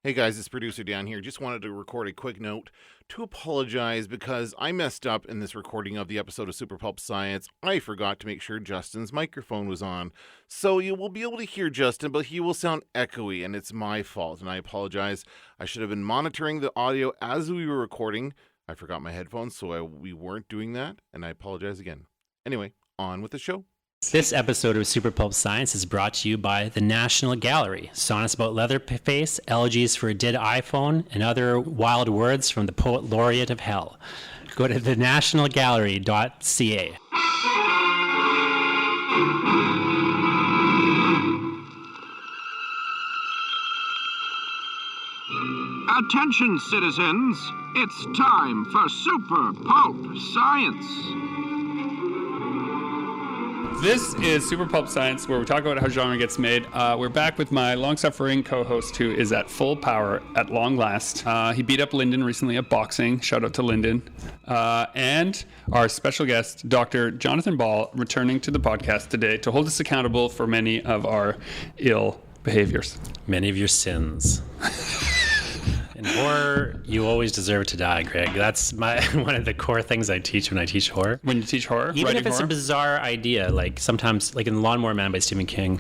Hey guys, it's producer Dan here. Just wanted to record a quick note to apologize because I messed up in this recording of the episode of Super Pulp Science. I forgot to make sure Justin's microphone was on. So you will be able to hear Justin, but he will sound echoey, and it's my fault, and I apologize. I should have been monitoring the audio as we were recording. I forgot my headphones, so we weren't doing that, and I apologize again. Anyway, on with the show. This episode of Super Pulp Science is brought to you by the National Gallery. Sonnets about Leatherface, elegies for a dead iPhone, and other wild words from the poet laureate of hell. Go to thenationalgallery.ca. Attention, citizens. It's time for Super Pulp Science. This is Super Pulp Science, where we talk about how genre gets made. We're back with my long-suffering co-host, who is at full power at long last. He beat up Lyndon recently at boxing. Shout out to Lyndon. And our special guest, Dr. Jonathan Ball, returning to the podcast today to hold us accountable for many of our ill behaviors. Many of your sins. In horror, you always deserve to die, Greg. That's one of the core things I teach when I teach horror. When you teach horror? Even if it's horror? a bizarre idea, like sometimes, like in The Lawnmower Man by Stephen King,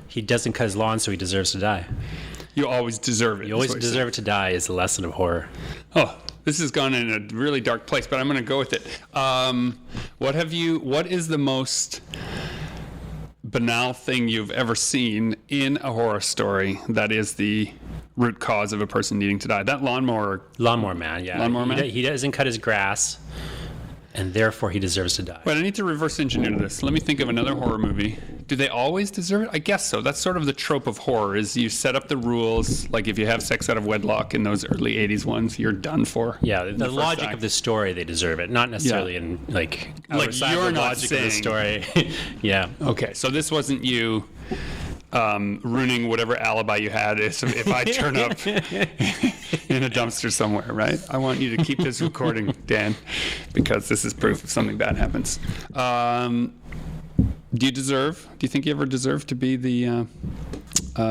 he doesn't cut his lawn, so he deserves to die. You always deserve it. You always deserve to die is the lesson of horror. Oh, this has gone in a really dark place, but I'm going to go with it. What is the most banal thing you've ever seen in a horror story that is the root cause of a person needing to die? That lawnmower Man, yeah. Lawnmower Man? He doesn't cut his grass, and therefore he deserves to die. But I need to reverse engineer this. Let me think of another horror movie. Do they always deserve it? I guess so. That's sort of the trope of horror, is you set up the rules. Like if you have sex out of wedlock in those early 80s ones, you're done for. Yeah, the logic of the story, they deserve it. Not necessarily in, like you're the not logic saying, of the story. Yeah. Okay, so this wasn't you ruining whatever alibi you had if I turn up in a dumpster somewhere, right? I want you to keep this recording, Dan, because this is proof if something bad happens. Do you think you ever deserve to be the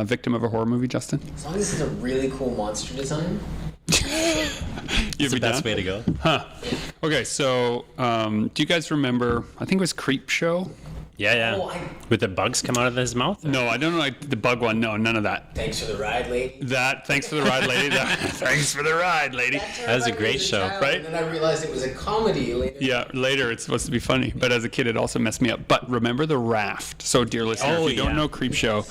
victim of a horror movie, Justin? As long as it's a really cool monster design. It's the best way to go. Huh. Okay, so do you guys remember, I think it was Creep Show? Yeah. Oh, With the bugs come out of his mouth? No, I don't know, like the bug one. No, none of that. Thanks for the ride, lady. Thanks for the ride, lady. Thanks for the ride, lady. That was a great show, right? And then I realized it was a comedy later. Yeah, later it's supposed to be funny, but as a kid it also messed me up. But remember the raft. So, dear listener, if you don't know Creep Show,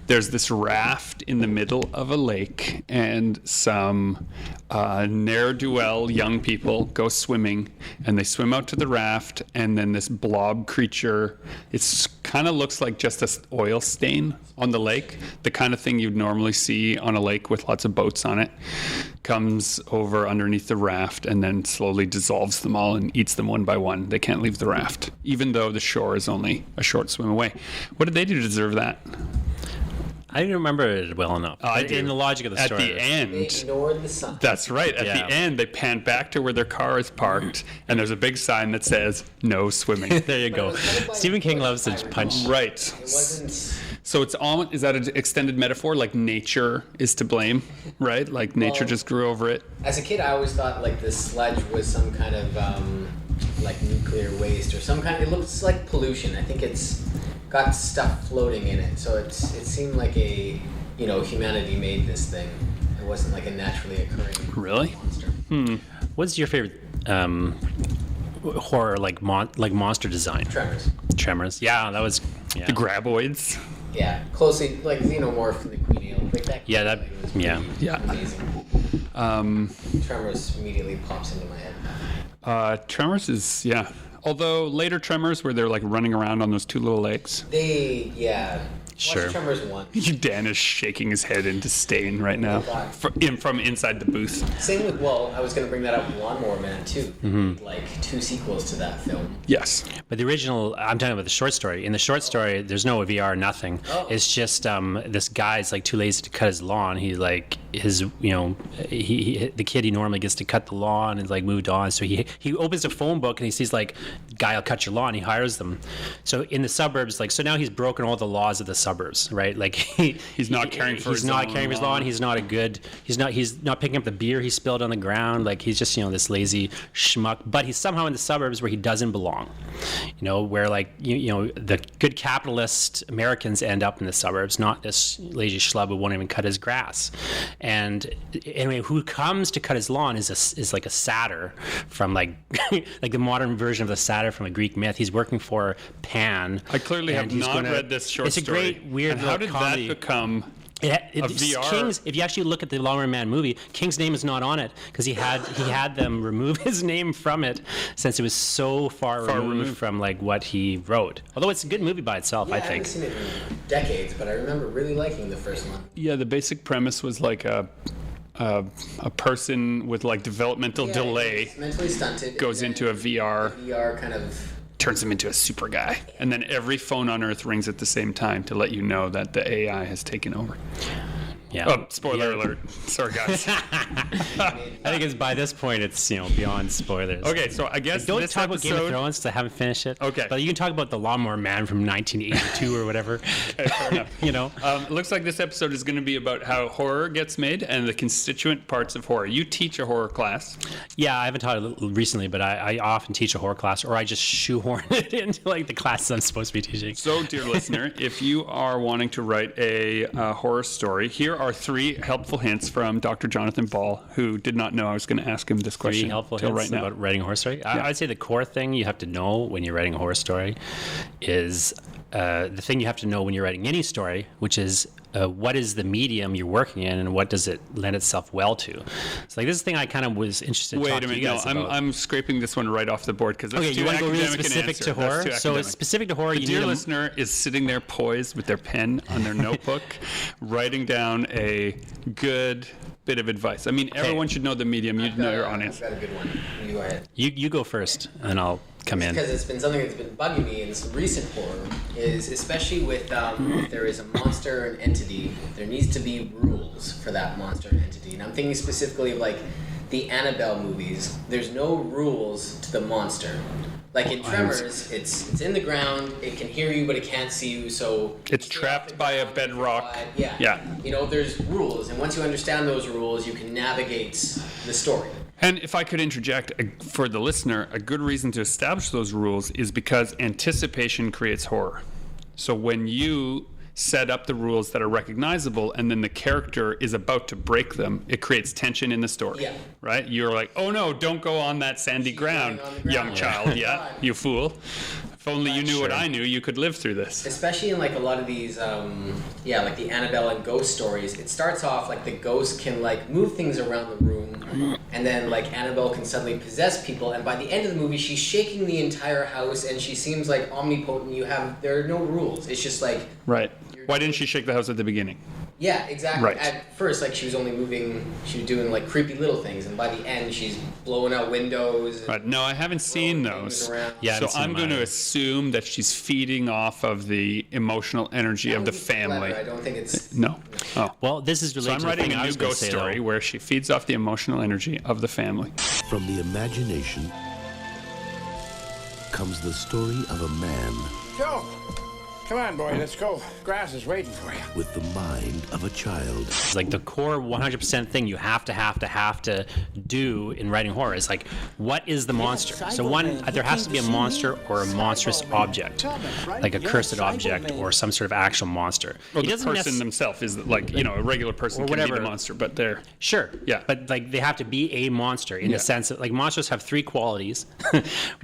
there's this raft in the middle of a lake, and some ne'er-do-well young people go swimming, and they swim out to the raft, and then this blob creature, it kind of looks like just an oil stain on the lake, the kind of thing you'd normally see on a lake with lots of boats on it, comes over underneath the raft and then slowly dissolves them all and eats them one by one. They can't leave the raft, even though the shore is only a short swim away. What did they do to deserve that? I didn't remember it well enough. In the logic of the story. At the end. They ignored the sun. That's right. At the end, they pan back to where their car is parked, and there's a big sign that says, "No swimming." There you go. Stephen King loves to punch. Right. It wasn't... So is that an extended metaphor? Like nature is to blame, right? Like nature just grew over it? As a kid, I always thought like the sludge was some kind of like nuclear waste or some kind of... It looks like pollution. I think it's got stuff floating in it. So it seemed like humanity made this thing. It wasn't like a naturally occurring monster. What's your favorite horror, like monster design? Tremors. Yeah, that was... Yeah. The graboids. Yeah, closely, like Xenomorph and the Queen Ale. Like that. Yeah, amazing. Tremors immediately pops into my head. Tremors is, yeah. Although later Tremors, where they're like running around on those two little lakes. Sure. Watch Tremors 1. Dan is shaking his head in disdain right now from inside the booth. Same with, I was going to bring that up, Lawnmower Man 2. Mm-hmm. Like 2 sequels to that film. Yes. But the original, I'm talking about the short story. In the short story, there's no VR, nothing. Oh. It's just this guy's like too lazy to cut his lawn. He like the kid he normally gets to cut the lawn and like moved on. So he opens a phone book and he sees like, guy will cut your lawn. He hires them. So in the suburbs, like, so now he's broken all the laws of the suburbs, right? Like he's not caring for his lawn. He's not picking up the beer he spilled on the ground. Like he's just, this lazy schmuck, but he's somehow in the suburbs where he doesn't belong, where like, the good capitalist Americans end up in the suburbs, not this lazy schlub who won't even cut his grass. And anyway, who comes to cut his lawn is like a satyr from like like the modern version of the satyr from a Greek myth. He's working for Pan. I clearly have not read this short story. It's a great weird and little how did comedy. that become a VR? King's, if you actually look at the Long Run Man movie, King's name is not on it because he had them remove his name from it since it was so far removed from like what he wrote. Although it's a good movie by itself, I think. I haven't seen it in decades, but I remember really liking the first one. Yeah, the basic premise was like a person with like developmental delay mentally stunted goes into a VR. VR kind of turns him into a super guy. And then every phone on Earth rings at the same time to let you know that the AI has taken over. Yeah. Oh, spoiler alert. Sorry, guys. I think it's by this point it's beyond spoilers. Okay, so I guess don't this talk episode... about Game of Thrones because I haven't finished it. Okay, but you can talk about the Lawnmower Man from 1982 or whatever. Okay, fair enough. It looks like this episode is going to be about how horror gets made and the constituent parts of horror. You teach a horror class. Yeah, I haven't taught it recently, but I often teach a horror class, or I just shoehorn it into like the classes I'm supposed to be teaching. So, dear listener, if you are wanting to write a horror story, here are 3 helpful hints from Dr. Jonathan Ball, who did not know I was going to ask him this question. 3 helpful hints right now. About writing a horror story? Yeah. I'd say the core thing you have to know when you're writing a horror story is the thing you have to know when you're writing any story, which is what is the medium you're working in and what does it lend itself well to. So like this is the thing I kind of was interested to talk to you guys about. I'm scraping this one right off the board because okay, you want to go really specific to horror? So it's specific to horror. The dear listener is sitting there poised with their pen on their notebook, writing down a good bit of advice. I mean, everyone should know the medium. You know your audience. I've got a good one. You go ahead. You go first, and I'll come in. Because it's been something that's been bugging me in some recent horror, is especially with if there is a monster or an entity, there needs to be rules for that monster and entity. And I'm thinking specifically of like the Annabelle movies. There's no rules to the monster. Like in Tremors, it's in the ground, it can hear you, but it can't see you, so... It's trapped by a bedrock. Yeah. There's rules, and once you understand those rules, you can navigate the story. And if I could interject, for the listener, a good reason to establish those rules is because anticipation creates horror. So when you set up the rules that are recognizable and then the character is about to break them, it creates tension in the story. Yeah. Right? You're like, oh no, don't go on that sandy ground, young child. Yeah, you fool. If only you knew what I knew, you could live through this. Especially in like a lot of these, like the Annabelle and ghost stories, it starts off like the ghost can like move things around the room, and then like Annabelle can suddenly possess people, and by the end of the movie, she's shaking the entire house, and she seems like omnipotent. There are no rules. It's just like... Right. Why didn't she shake the house at the beginning? Yeah, exactly. Right. At first, like, she was only moving, she was doing, like, creepy little things, and by the end, she's blowing out windows. Right. No, I haven't seen those. Yeah, so I'm going to assume that she's feeding off of the emotional energy of the family. Clever. I don't think it's... No. Oh. Well, this is related so I'm to the writing thing a new ghost story where she feeds off the emotional energy of the family. From the imagination comes the story of a man... Joe! Come on, boy, let's go. Grass is waiting for you. With the mind of a child. It's like the core 100% thing you have to do in writing horror is like, what is the monster? So there has to be a monster or a monstrous object, like a cursed object or some sort of actual monster. Well, the person themselves is like, a regular person can be the monster, but they're... Sure. Yeah. But like they have to be a monster in the sense that like monsters have 3 qualities.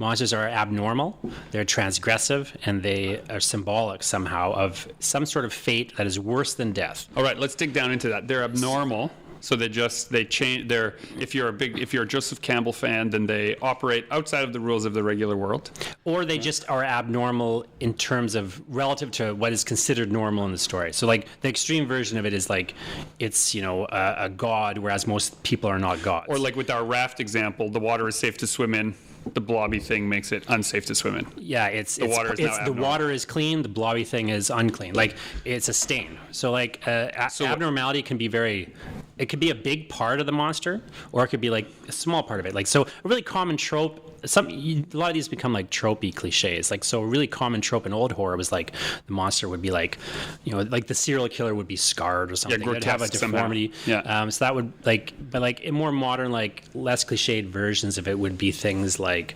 Monsters are abnormal, they're transgressive, and they are symbolic somehow of some sort of fate that is worse than death. All right, let's dig down into that. They're abnormal, so they change. If you're a Joseph Campbell fan, then they operate outside of the rules of the regular world, or they just are abnormal in terms of relative to what is considered normal in the story. So like the extreme version of it is like it's a god, whereas most people are not gods. Or like with our raft example, the water is safe to swim in. The blobby thing makes it unsafe to swim in. Yeah, the water is clean. The blobby thing is unclean. Like it's a stain. So like abnormality can be very it could be a big part of the monster, or it could be like a small part of it. Like, so a really common trope. A lot of these become like tropey cliches. Like, so a really common trope in old horror was like the monster would be like, like the serial killer would be scarred or something. It'd have a deformity. Yeah. So that would like, but like in more modern, like less cliched versions of it would be things like,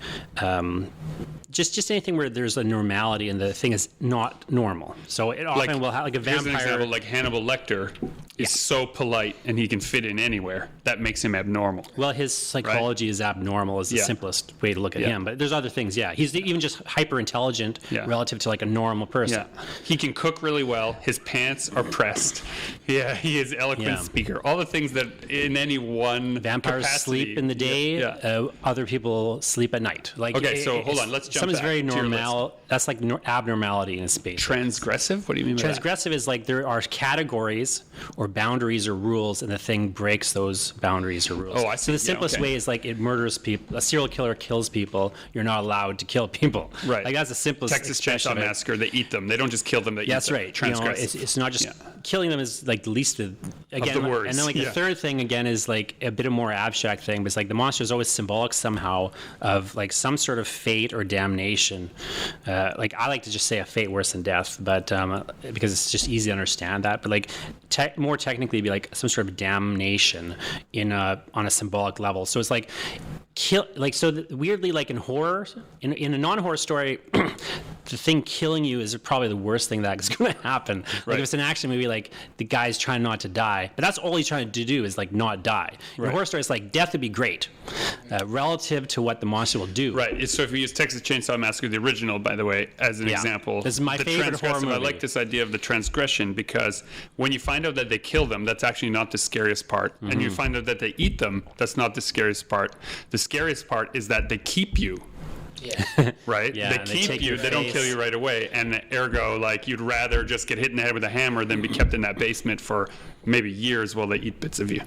just anything where there's a normality and the thing is not normal. So it often will have like a vampire. Here's an example, like Hannibal Lecter is so polite and he can fit in anywhere. That makes him abnormal. Well, his psychology is abnormal is the simplest way to look at him. But there's other things, He's even just hyper intelligent relative to like a normal person. Yeah. He can cook really well. His pants are pressed. Yeah, he is eloquent speaker. All the things that in any one vampires capacity, sleep in the day, other people sleep at night. Like, okay, so hold on, let's jump something's back very to your normal. That's like abnormality in a space. Transgressive? What do you mean by that? Transgressive is like there are categories or boundaries or rules, and the thing breaks those boundaries or rules. Oh, I see. So the simplest way is like it murders people. A serial killer kills people. You're not allowed to kill people. Right. Like that's the simplest. Texas Chainsaw Massacre. They eat them. They don't just kill them. They eat them. That's right. Transgressive. It's not just killing them is like the least of the worst. And then like the third thing again is like a bit of more abstract thing, but it's like the monster is always symbolic somehow of like some sort of fate or damnation. Like I like to just say a fate worse than death, but because it's just easy to understand that. But like more technically, it'd be like some sort of damnation on a symbolic level. So it's like weirdly, like in horror, in a non-horror story, the thing killing you is probably the worst thing that's going to happen. Like if it's an action movie, like the guy's trying not to die, but that's all he's trying to do is like not die. In a horror story, it's like death would be great relative to what the monster will do. Right. So if we use Texas Chainsaw Massacre, the original, by the way, as an example, this is my favorite horror movie. I like this idea of the transgression because when you find out that they kill them, that's actually not the scariest part, and you find out that they eat them, that's not the scariest part. The scariest part is that they keep you. Yeah. Right? Yeah, they keep you. They don't kill you right away. And ergo, like, you'd rather just get hit in the head with a hammer than be kept in that basement for maybe years while they eat bits of you.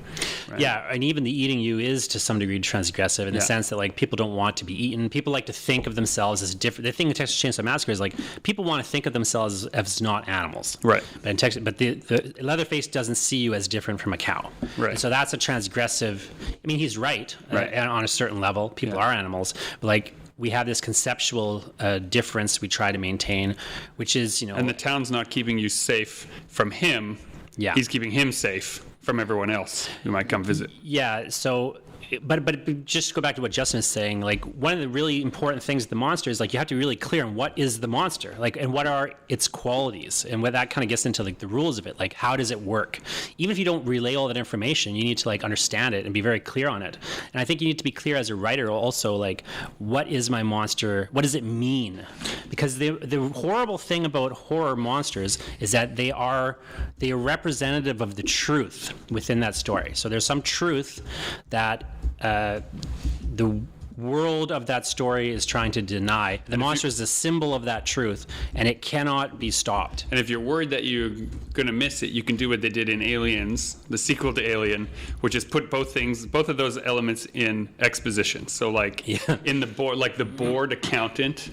Right? Yeah, and even the eating you is to some degree transgressive in the sense that like people don't want to be eaten. People like to think of themselves as different. The thing with Texas Chainsaw Massacre is like people want to think of themselves as not animals. Right. But the Leatherface doesn't see you as different from a cow. Right. And so that's a transgressive. I mean, he's right. On a certain level. People are animals, but like. We have this conceptual difference we try to maintain, which is, And the town's not keeping you safe from him. Yeah. He's keeping him safe from everyone else who might come visit. Yeah, so... But just to go back to what Justin is saying, like one of the really important things with the monster is like you have to be really clear on what is the monster, like, and what are its qualities, and what that kind of gets into like the rules of it, like how does it work. Even if you don't relay all that information, you need to like understand it and be very clear on it. And I think you need to be clear as a writer also, like what is my monster? What does it mean? Because the horrible thing about horror monsters is that they are representative of the truth within that story. So there's some truth that the world of that story is trying to deny. The monster is a symbol of that truth, and it cannot be stopped. And if you're worried that you're going to miss it, you can do what they did in Aliens, the sequel to Alien, which is put both of those elements in exposition. So like in the board, like the board accountant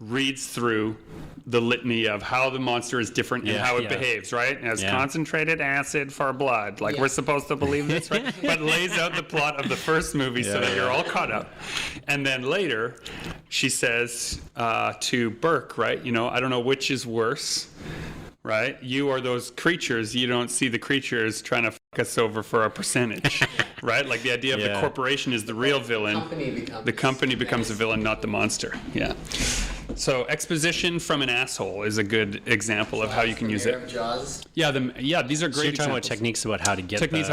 reads through the litany of how the monster is different and how it behaves, right? It has concentrated acid for blood. Like we're supposed to believe this, right? But lays out the plot of the first movie so that you're all caught up. And then later, she says to Burke, right? I don't know which is worse, right? You are those creatures. You don't see the creatures trying to fuck us over for a percentage, right? Like the idea of the corporation is the real villain. The company becomes the villain, not the monster. Yeah. So exposition from an asshole is a good example of how you can use it. Jaws. Yeah, these are great. So you're talking about examples. techniques about how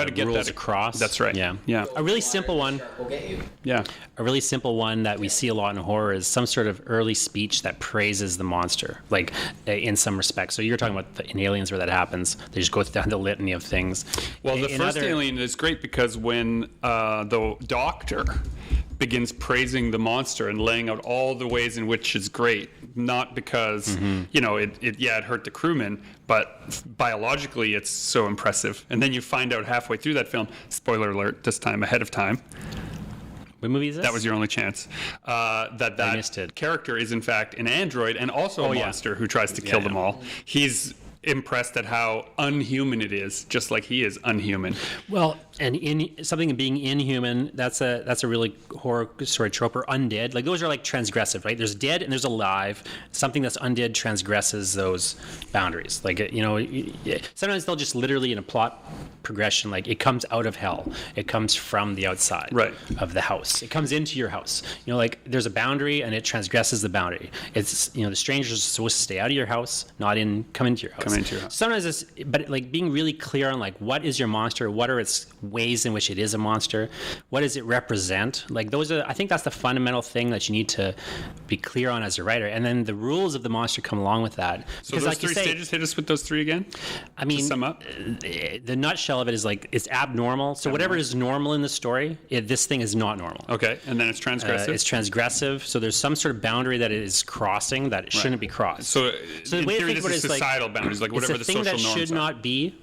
to get rules across. That's right. Yeah. A really simple one. Will get you. Yeah. A really simple one that we see a lot in horror is some sort of early speech that praises the monster, like in some respects. So you're talking about in Aliens where that happens. They just go down the litany of things. Well, the first Alien is great because when the doctor begins praising the monster and laying out all the ways in which it's great, not because it hurt the crewmen, but biologically it's so impressive. And then you find out halfway through that film, spoiler alert, this time ahead of time. What movie is this? That was your only chance. That character is in fact an android and also a monster who tries to kill them all. He's impressed at how unhuman it is, just like he is unhuman. Well, and something being inhuman, that's a really horror story trope, or undead. Like those are like transgressive, right? There's dead and there's alive. Something that's undead transgresses those boundaries. Like, sometimes they'll just literally in a plot progression, like it comes out of hell. It comes from the outside of the house. It comes into your house. Like there's a boundary and it transgresses the boundary. It's, the strangers are supposed to stay out of your house, not come into your house. Sometimes it's, but like being really clear on like what is your monster, what are its ways in which it is a monster, what does it represent? Like those are, I think that's the fundamental thing that you need to be clear on as a writer, and then the rules of the monster come along with that. So those like three stages, hit us with those three again. I mean, to sum up, the nutshell of it is like it's abnormal. So whatever is normal in the story, this thing is not normal. Okay, and then it's transgressive. It's transgressive. So there's some sort of boundary that it is crossing that it shouldn't be crossed. So the way to think about it is societal like, boundaries, like whatever the social norms are. It's a thing that should not be,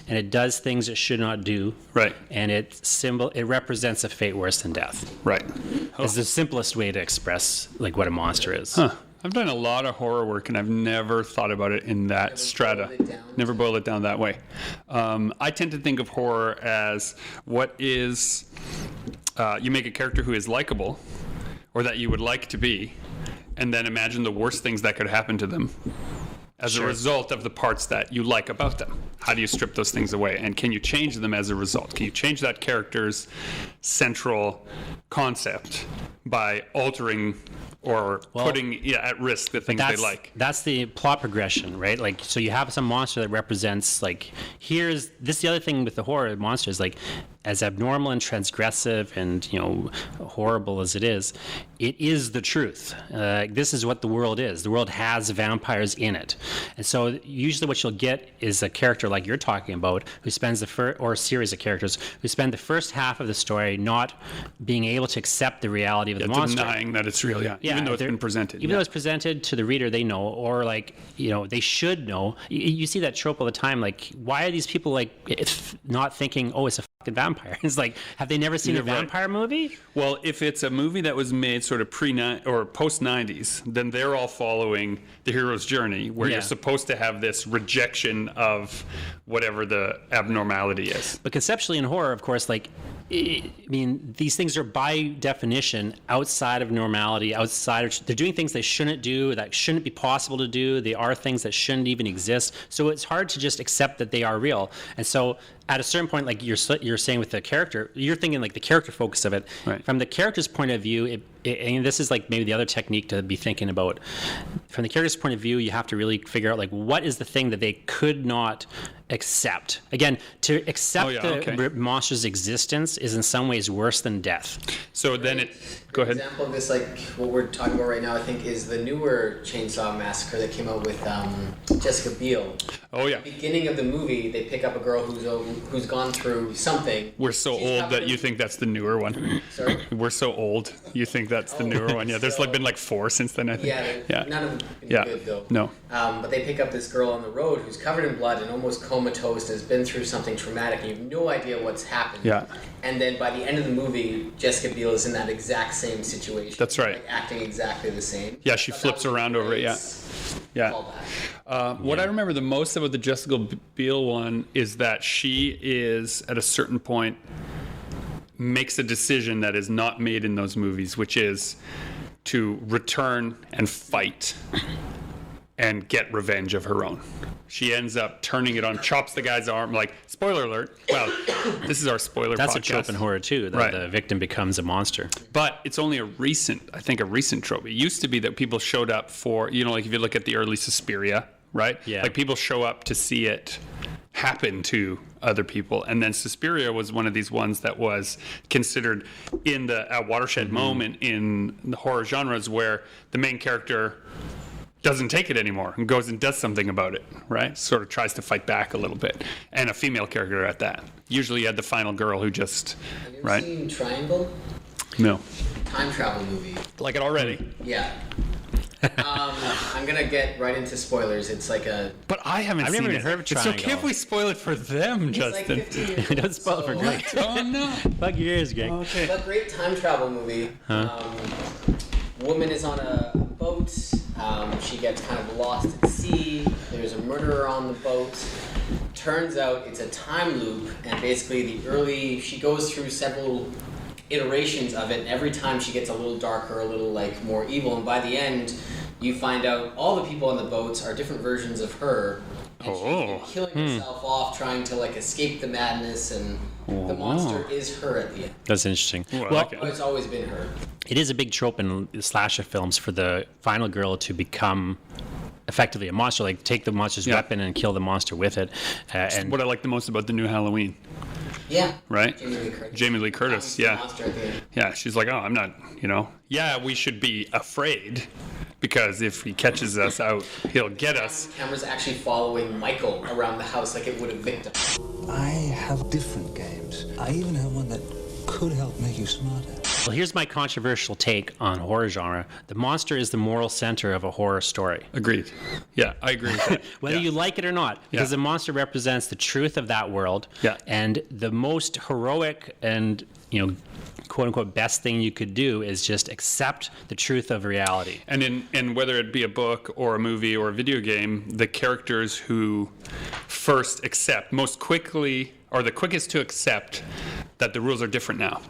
and it does things it should not do. Right. And it represents a fate worse than death. Right. It's the simplest way to express like what a monster is. Huh. I've done a lot of horror work, and I've never thought about it in that strata. Never boiled it down that way. I tend to think of horror as what is, you make a character who is likable, or that you would like to be, and then imagine the worst things that could happen to them as a result of the parts that you like about them. How do you strip those things away? And can you change them as a result? Can you change that character's central concept by altering or putting at risk the things they like? That's the plot progression, right? Like, so you have some monster that represents, like, the other thing with the horror monsters, like, as abnormal and transgressive and, horrible as it is the truth. This is what the world is. The world has vampires in it. And so usually what you'll get is a character like you're talking about who spends or a series of characters who spend the first half of the story not being able to accept the reality of the monster. Denying that it's real, even though it's been presented. Even though it's presented to the reader, they know, or like, they should know. You see that trope all the time. Like, why are these people like not thinking, oh, it's a fucking vampire? It's like, have they never seen a vampire movie? Well, if it's a movie that was made sort of or post 90s, then they're all following the hero's journey, where you're supposed to have this rejection of whatever the abnormality is. But conceptually in horror, of course, like, I mean, these things are by definition outside of normality, they're doing things they shouldn't do, that shouldn't be possible to do. They are things that shouldn't even exist. So it's hard to just accept that they are real. And so at a certain point, like you're saying with the character, you're thinking like the character focus of it. Right. From the character's point of view, and this is like maybe the other technique to be thinking about. From the character's point of view, you have to really figure out like what is the thing that they could not accept. Again, to accept the monster's existence is in some ways worse than death. So then go ahead. An example of this, like what we're talking about right now, I think, is the newer Chainsaw Massacre that came out with Jessica Biel. Oh yeah. At the beginning of the movie, they pick up a girl who's gone through something. We're so old that you think that's the newer one. Sorry? We're so old, you think that's the newer one. Yeah, there's been like 4 since then, I think. Yeah. None of them good though. No. But they pick up this girl on the road who's covered in blood and almost comatose and has been through something traumatic, and you have no idea what's happened. Yeah. And then by the end of the movie, Jessica Biel is in that exact same situation. That's right. Like acting exactly the same. Yeah, she flips around over it. Yeah. What I remember the most about the Jessica Biel one is that she is at a certain point makes a decision that is not made in those movies, which is to return and fight and get revenge of her own. She ends up turning it on, chops the guy's arm, like, spoiler alert. Well, this is our spoiler That's podcast. a trope in horror, too, that the victim becomes a monster. But it's only a recent trope. It used to be that people showed up for, like if you look at the early Suspiria, right? Yeah. Like people show up to see it happen to other people. And then Suspiria was one of these ones that was considered in a watershed moment in the horror genres where the main character doesn't take it anymore and goes and does something about it, right? Sort of tries to fight back a little bit. And a female character at that. Usually you had the final girl who just, Have you ever seen Triangle? No. Time travel movie. Like it already? Yeah. I'm gonna get right into spoilers. It's like a... But I haven't I've seen never it. even heard of Triangle. It's okay if we spoil it for them, It's like Justin. 15 years old, Don't spoil it for Greg. Oh no. Fuck your ears, Greg. Okay. A great time travel movie. Woman is on a boat. She gets kind of lost at sea. There's a murderer on the boat. Turns out it's a time loop, and basically she goes through several iterations of it, and every time she gets a little darker, a little like more evil, and by the end you find out all the people on the boats are different versions of her, and she's been killing herself off trying to like escape the madness, and the monster is her at the end. That's interesting. Well, it's always been her. It is a big trope in slasher films for the final girl to become effectively a monster, like take the monster's weapon and kill the monster with it. And what I like the most about the new Halloween. Yeah. Right? Jamie Lee Curtis, yeah. Yeah, she's like, oh, I'm not, yeah, we should be afraid because if he catches us out, he'll get us. The camera's actually following Michael around the house like it would a victim. I have different games. I even have one that could help make you smarter. Well, here's my controversial take on horror genre. The monster is the moral center of a horror story. Agreed. Yeah, I agree with that. Whether you like it or not, because the monster represents the truth of that world. Yeah. And the most heroic and, quote unquote, best thing you could do is just accept the truth of reality. And whether it be a book or a movie or a video game, the characters who first accept most quickly or the quickest to accept that the rules are different now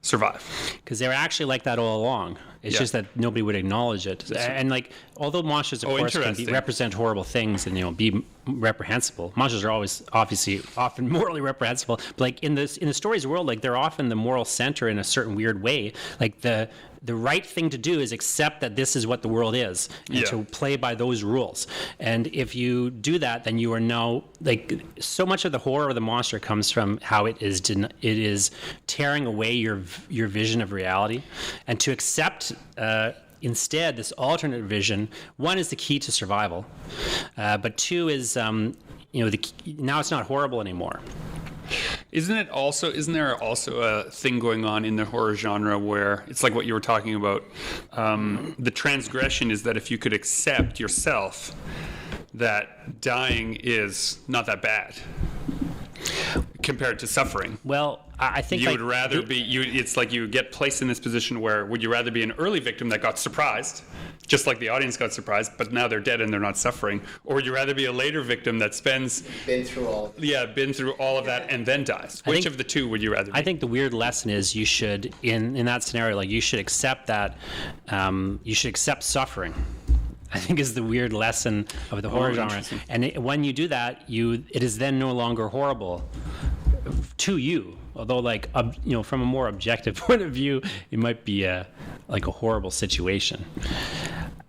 survive. Because they were actually like that all along. It's just that nobody would acknowledge it. And like, although monsters, of course, can represent horrible things and be reprehensible. Monsters are always often morally reprehensible. But like in the story's world, like they're often the moral center in a certain weird way. Like the right thing to do is accept that this is what the world is and to play by those rules. And if you do that, then you are now like so much of the horror of the monster comes from how it is tearing away your vision of reality, and to accept instead this alternate vision. One is the key to survival, but two is now it's not horrible anymore. Isn't there also a thing going on in the horror genre where it's like what you were talking about? The transgression is that if you could accept yourself that dying is not that bad compared to suffering. Well, I think you would rather be. It's like you get placed in this position where would you rather be an early victim that got surprised, just like the audience got surprised, but now they're dead and they're not suffering, or would you rather be a later victim that been through all of that and then dies? Which of the two would you rather be? I think the weird lesson is you should in that scenario, like you should accept that you should accept suffering. I think is the weird lesson of the horror genre. And when you do that, it is then no longer horrible to you. Although, like, from a more objective point of view, it might be like a horrible situation.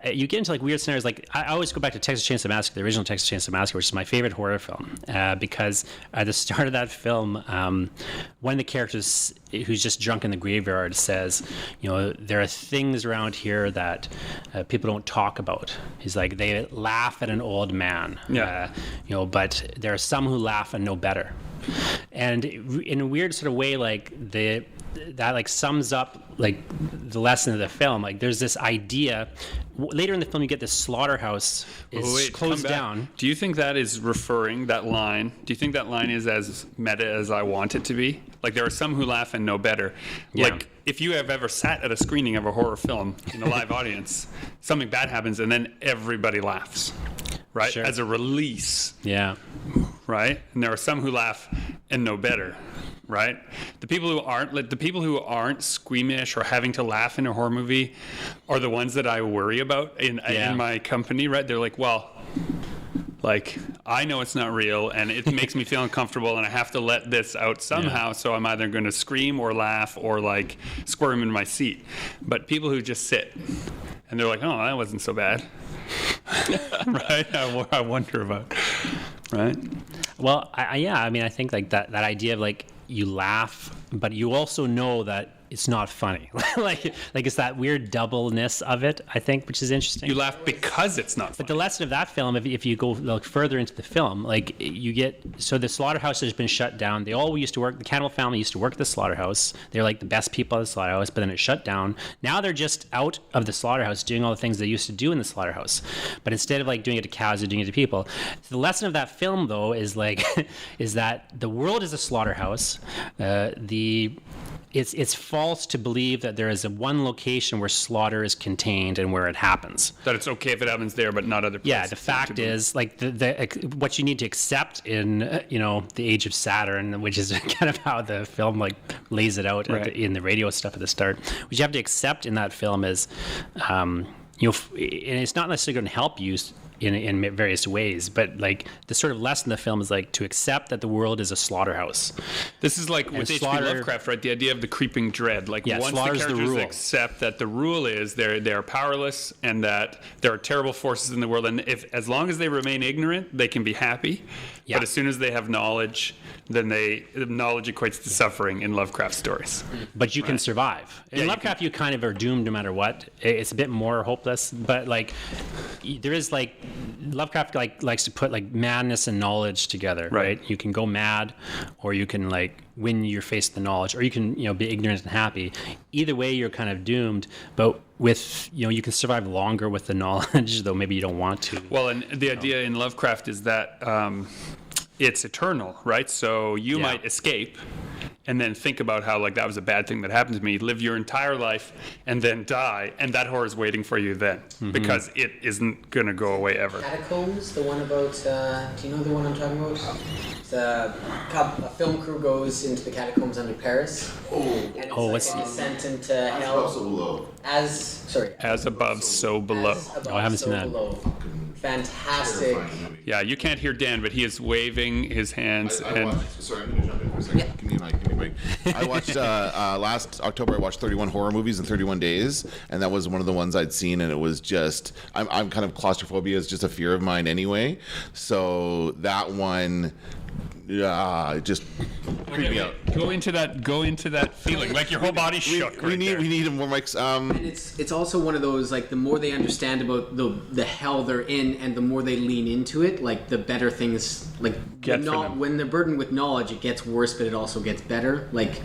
You get into like weird scenarios. Like I always go back to Texas Chainsaw Massacre, the original Texas Chainsaw Massacre, which is my favorite horror film, because at the start of that film, one of the characters who's just drunk in the graveyard says, there are things around here that people don't talk about. He's like, they laugh at an old man, but there are some who laugh and know better. And in a weird sort of way, like that like sums up like the lesson of the film. Like there's this idea later in the film, you get this slaughterhouse is closed down. Do you think that is that line? Do you think that line is as meta as I want it to be? Like there are some who laugh and know better. Yeah. Like if you have ever sat at a screening of a horror film in a live audience, something bad happens and then everybody laughs, right? Sure. As a release. Yeah. Right? And there are some who laugh and know better. Right? The people who aren't squeamish or having to laugh in a horror movie are the ones that I worry about in my company, right? They're like, well, like I know it's not real and it makes me feel uncomfortable and I have to let this out somehow, so I'm either going to scream or laugh or like squirm in my seat. But people who just sit and they're like, oh, that wasn't so bad. Right? I wonder about. Right? Well, I mean, I think like that idea of like you laugh, but you also know that it's not funny. like it's that weird doubleness of it, I think, which is interesting. You laugh because it's not funny. But the lesson of that film, if you go look further into the film, like you get, so the slaughterhouse has been shut down. They all used to work, the Cannibal family used to work at the slaughterhouse. They're like the best people at the slaughterhouse, but then it shut down. Now they're just out of the slaughterhouse doing all the things they used to do in the slaughterhouse. But instead of like doing it to cows, they're doing it to people. So the lesson of that film, though, is like, is that the world is a slaughterhouse. it's false to believe that there is a one location where slaughter is contained and where it happens. That it's okay if it happens there, but not other places. Yeah, the fact is, like, what you need to accept in, the Age of Saturn, which is kind of how the film, like, lays it out in the radio stuff at the start. What you have to accept in that film is, and it's not necessarily going to help you in various ways, but like the sort of lesson of the film is like to accept that the world is a slaughterhouse. This is like with H.P. Lovecraft, right? The idea of the creeping dread. Like once the characters accept that the rule is they're powerless and that there are terrible forces in the world, and as long as they remain ignorant, they can be happy. Yeah. But as soon as they have knowledge, then knowledge equates to suffering in Lovecraft stories. But you can survive. In Lovecraft, you kind of are doomed no matter what. It's a bit more hopeless, but like there is like Lovecraft likes to put like madness and knowledge together, right? You can go mad, or you can like win your face to the knowledge, or you can be ignorant and happy. Either way, you're kind of doomed. But with you can survive longer with the knowledge, though maybe you don't want to. Well, and the idea in Lovecraft is that it's eternal, right? So you might escape and then think about how like that was a bad thing that happened to me, live your entire life and then die, and that horror is waiting for you then, because it isn't going to go away ever. Catacombs, the one about, do you know the one I'm talking about? A film crew goes into the catacombs under Paris. And it's like a descent into hell. As above, so below. I haven't seen that. Fantastic. Yeah, you can't hear Dan, but he is waving his hands. Sorry, I'm going to jump in for a second. Yeah. Give me a mic. I watched, last October, I watched 31 horror movies in 31 days, and that was one of the ones I'd seen, and it was just, I'm kind of, claustrophobia is just a fear of mine anyway, so that one... it just creeped me out. Go into that feeling, like your whole body shook. We need more mics. And it's also one of those, like, the more they understand about the hell they're in, and the more they lean into it, like the better things like when they're burdened with knowledge, it gets worse, but it also gets better. Like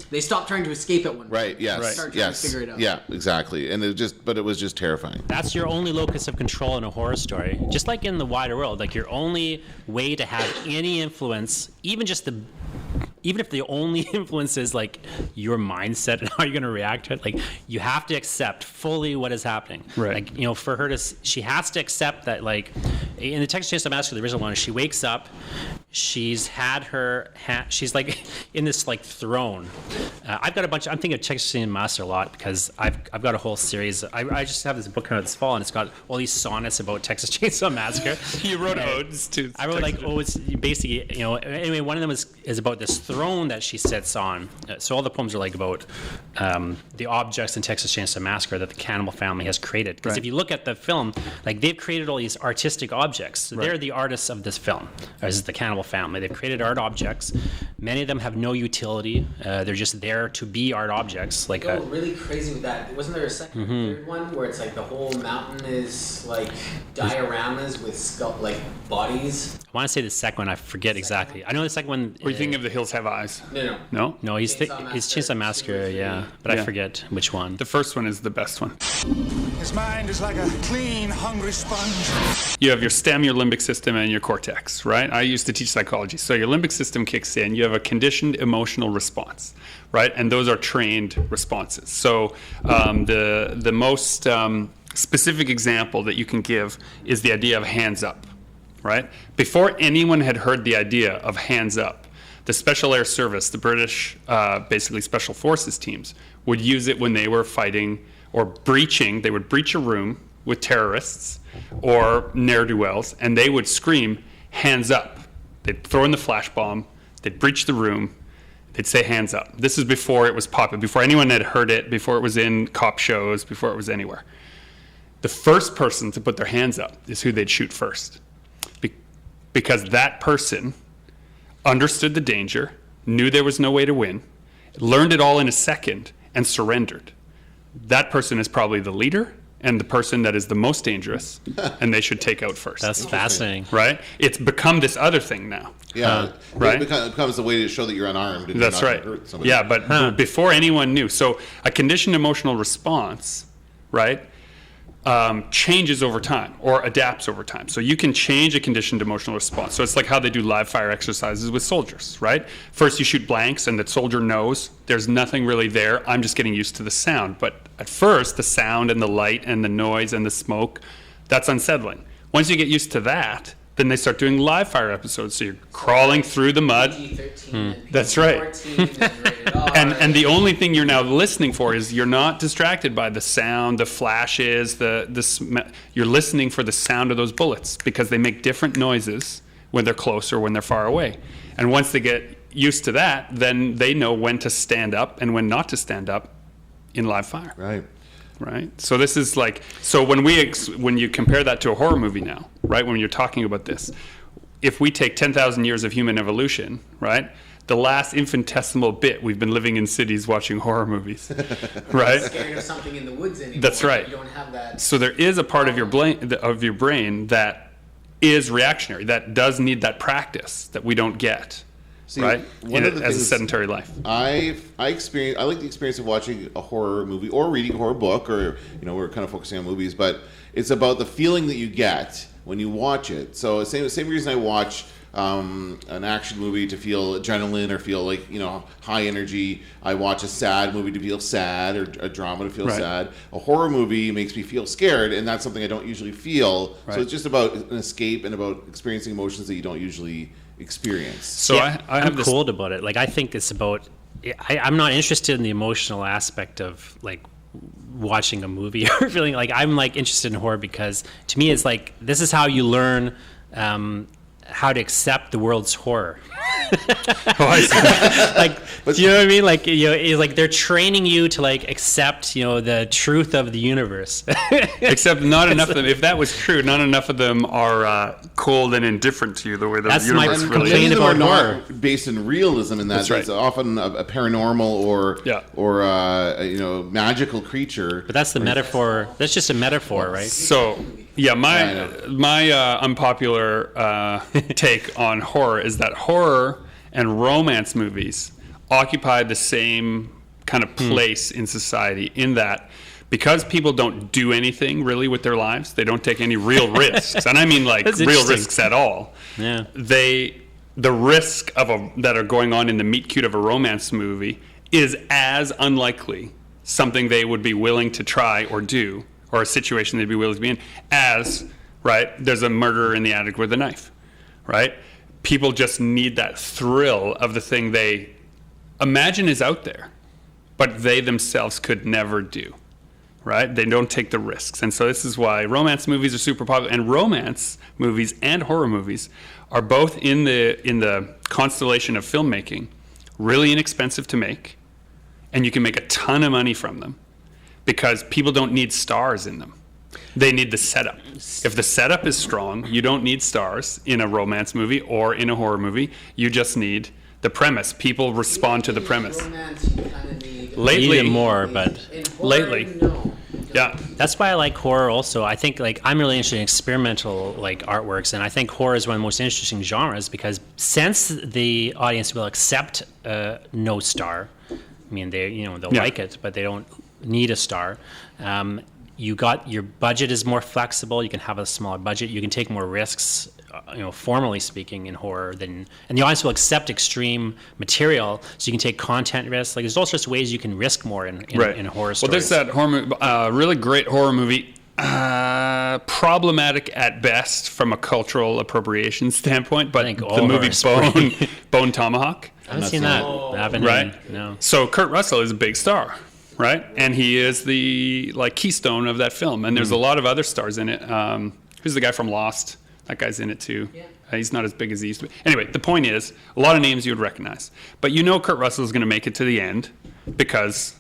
they stop trying to escape at one point. Right. Yes. They start trying to figure it out. Yeah. Exactly. And it was just terrifying. That's your only locus of control in a horror story. Just like in the wider world, like your only way to have any influence, even if the only influence is like your mindset and how you're going to react to it, like you have to accept fully what is happening. Right. Like, for her she has to accept that, like, in the Texas Chainsaw Massacre, the original one, she wakes up, she's had she's like in this like throne. I've got I'm thinking of Texas Chainsaw Massacre a lot because I've got a whole series. I just have this book coming out this fall, and it's got all these sonnets about Texas Chainsaw Massacre. You wrote odes to. I wrote it's basically anyway. One of them is about this throne that she sits on. So all the poems are like about the objects in Texas Chainsaw Massacre that the cannibal family has created. Because if you look at the film, like they've created all these artistic objects. So they're the artists of this film. This is the cannibal family. They've created art objects. Many of them have no utility. They're just there to be art objects. Like really crazy with that. Wasn't there a second, third one where it's like the whole mountain is like dioramas with bodies? I want to say the second one. I forget exactly. I know the second one. Or you think of The Hills Have Eyes? No. He's Chainsaw Massacre, but I forget which one. The first one is the best one. His mind is like a clean, hungry sponge. You have your stem, your limbic system, and your cortex, right? I used to teach psychology. So your limbic system kicks in. You have a conditioned emotional response, right? And those are trained responses. So the most specific example that you can give is the idea of hands up, right? Before anyone had heard the idea of hands up, the Special Air Service, the British basically Special Forces teams, would use it when they were fighting or breaching. They would breach a room with terrorists or ne'er-do-wells, and they would scream, hands up. They'd throw in the flash bomb, they'd breach the room, they'd say hands up. This is before it was popular, before anyone had heard it, before it was in cop shows, before it was anywhere. The first person to put their hands up is who they'd shoot first. Because that person understood the danger, knew there was no way to win, learned it all in a second, and surrendered. That person is probably the leader and the person that is the most dangerous, and they should take out first. That's fascinating. Right? It's become this other thing now. Yeah. Right? It becomes a way to show that you're unarmed. And That's you're not right. gonna hurt somebody. Yeah, but before anyone knew. So a conditioned emotional response, right? changes over time or adapts over time. So you can change a conditioned emotional response. So it's like how they do live fire exercises with soldiers, right? First you shoot blanks and the soldier knows there's nothing really there. I'm just getting used to the sound. But at first, the sound and the light and the noise and the smoke, that's unsettling. Once you get used to that, then they start doing live fire episodes. So you're crawling through the mud. That's right. And the only thing you're now listening for is you're not distracted by the sound, the flashes, you're listening for the sound of those bullets because they make different noises when they're close or when they're far away. And once they get used to that, then they know when to stand up and when not to stand up in live fire. Right. So this is like, so when you compare that to a horror movie now, right, when you're talking about this, if we take 10,000 years of human evolution, right, the last infinitesimal bit we've been living in cities watching horror movies, right? Scared of something in the woods anymore. That's right. You don't have that. So there is a part of your brain that is reactionary, that does need that practice that we don't get. See, right? As a sedentary life. I like the experience of watching a horror movie or reading a horror book, or we're kind of focusing on movies, but it's about the feeling that you get when you watch it. So same reason I watch an action movie to feel adrenaline or feel like high energy. I watch a sad movie to feel sad, or a drama to feel sad. A horror movie makes me feel scared, and that's something I don't usually feel. Right. So it's just about an escape and about experiencing emotions that you don't usually experience. So yeah, I'm cold about it. Like, I think it's about, I'm not interested in the emotional aspect of like watching a movie or feeling like, I'm like interested in horror because to me it's like, this is how you learn how to accept the world's horror. Like, do you know what I mean? Like, it's like they're training you to like accept, the truth of the universe. Except not enough of them. If that was true, not enough of them are cold and indifferent to you the way the universe really is. Many of them are not based in realism. In that, that's right. It's often a paranormal or magical creature. But that's the metaphor. That's just a metaphor, right? So. Yeah, my unpopular take on horror is that horror and romance movies occupy the same kind of place in society, in that because people don't do anything really with their lives, they don't take any real risks, and I mean like real risks at all. Yeah, the risk that are going on in the meet cute of a romance movie is as unlikely something they would be willing to try or do, or a situation they'd be willing to be in, as, right, there's a murderer in the attic with a knife, right? People just need that thrill of the thing they imagine is out there, but they themselves could never do, right? They don't take the risks. And so this is why romance movies are super popular. And romance movies and horror movies are both in the constellation of filmmaking, really inexpensive to make, and you can make a ton of money from them, because people don't need stars in them. They need the setup. If the setup is strong, you don't need stars in a romance movie or in a horror movie. You just need the premise. People respond to the premise. Romance, you kind of need lately more, but lately, no. yeah. That's why I like horror. Also, I think like I'm really interested in experimental like artworks, and I think horror is one of the most interesting genres because since the audience will accept no star, I mean they'll like it, but they don't need a star. Your budget is more flexible. You can have a smaller budget. You can take more risks, formally speaking, in horror and the audience will accept extreme material. So you can take content risks. Like there's all sorts of ways you can risk more in horror stories. Well, there's that really great horror movie, problematic at best from a cultural appropriation standpoint, but the movie Bone Tomahawk. I haven't seen that. Right? No. So Kurt Russell is a big star. Right, and he is the keystone of that film, and there's a lot of other stars in it. Who's the guy from Lost? That guy's in it too. Yeah. He's not as big as he used to be. Anyway, the point is, a lot of names you would recognize, but Kurt Russell is going to make it to the end because